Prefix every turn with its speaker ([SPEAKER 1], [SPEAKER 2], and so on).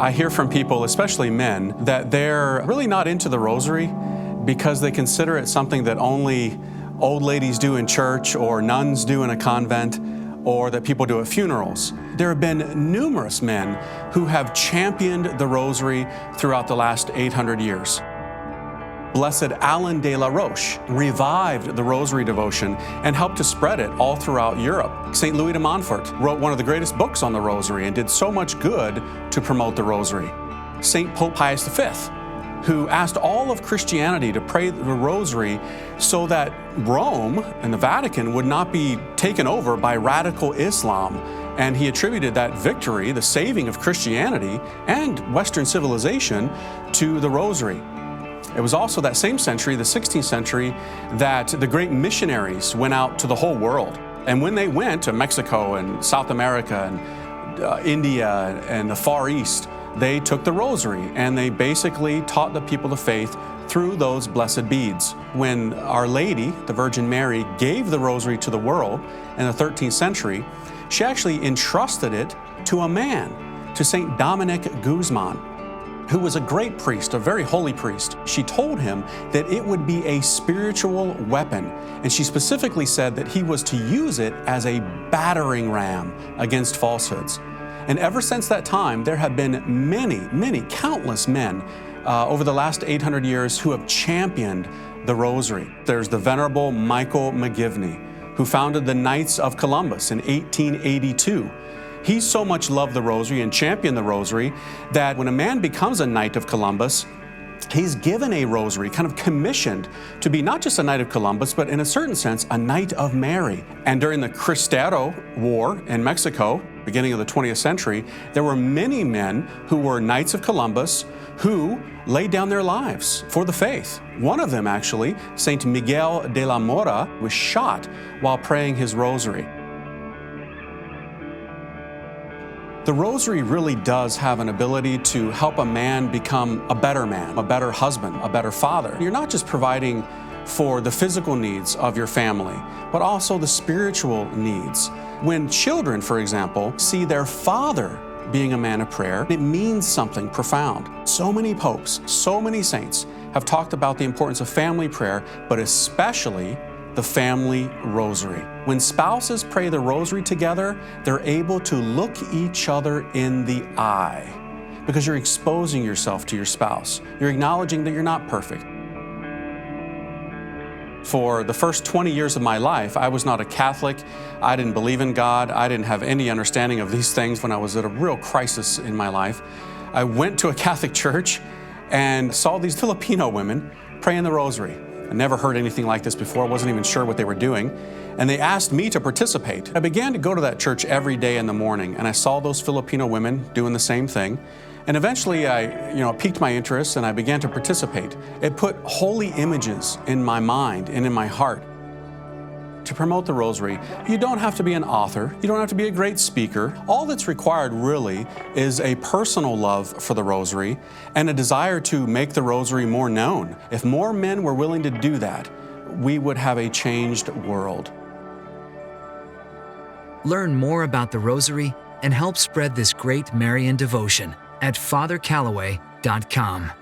[SPEAKER 1] I hear from people, especially men, that they're really not into the Rosary because they consider it something that only old ladies do in church or nuns do in a convent, or that people do at funerals. There have been numerous men who have championed the Rosary throughout the last 800 years. Blessed Alain de la Roche revived the Rosary devotion and helped to spread it all throughout Europe. St. Louis de Montfort wrote one of the greatest books on the Rosary and did so much good to promote the Rosary. St. Pope Pius V, who asked all of Christianity to pray the Rosary so that Rome and the Vatican would not be taken over by radical Islam. And he attributed that victory, the saving of Christianity and Western civilization, to the Rosary. It was also that same century, the 16th century, that the great missionaries went out to the whole world. And when they went to Mexico and South America and India and the Far East, they took the Rosary and they basically taught the people the faith through those blessed beads. When Our Lady, the Virgin Mary, gave the Rosary to the world in the 13th century, she actually entrusted it to a man, to St. Dominic Guzman, who was a great priest, a very holy priest. She told him that it would be a spiritual weapon, and she specifically said that he was to use it as a battering ram against falsehoods. And ever since that time, there have been many, countless men over the last 800 years who have championed the Rosary. There's the Venerable Michael McGivney, who founded the Knights of Columbus in 1882. He so much loved the Rosary and championed the Rosary that when a man becomes a Knight of Columbus, he's given a Rosary, kind of commissioned to be not just a Knight of Columbus, but in a certain sense, a Knight of Mary. And during the Cristero War in Mexico, beginning of the 20th century, there were many men who were Knights of Columbus who laid down their lives for the faith. One of them, actually, Saint Miguel de la Mora, was shot while praying his Rosary. The Rosary really does have an ability to help a man become a better man, a better husband, a better father. You're not just providing for the physical needs of your family, but also the spiritual needs. When children, for example, see their father being a man of prayer, it means something profound. So many popes, so many saints have talked about the importance of family prayer, but especially the family Rosary. When spouses pray the Rosary together, they're able to look each other in the eye because you're exposing yourself to your spouse. You're acknowledging that you're not perfect. For the first 20 years of my life, I was not a Catholic. I didn't believe in God. I didn't have any understanding of these things when I was at a real crisis in my life. I went to a Catholic church and saw these Filipino women praying the Rosary. I never heard anything like this before. I wasn't even sure what they were doing. And they asked me to participate. I began to go to that church every day in the morning, and I saw those Filipino women doing the same thing. And eventually it piqued my interest and I began to participate. It put holy images in my mind and in my heart. To promote the Rosary, you don't have to be an author. You don't have to be a great speaker. All that's required really is a personal love for the Rosary and a desire to make the Rosary more known. If more men were willing to do that, we would have a changed world.
[SPEAKER 2] Learn more about the Rosary and help spread this great Marian devotion at fathercalloway.com.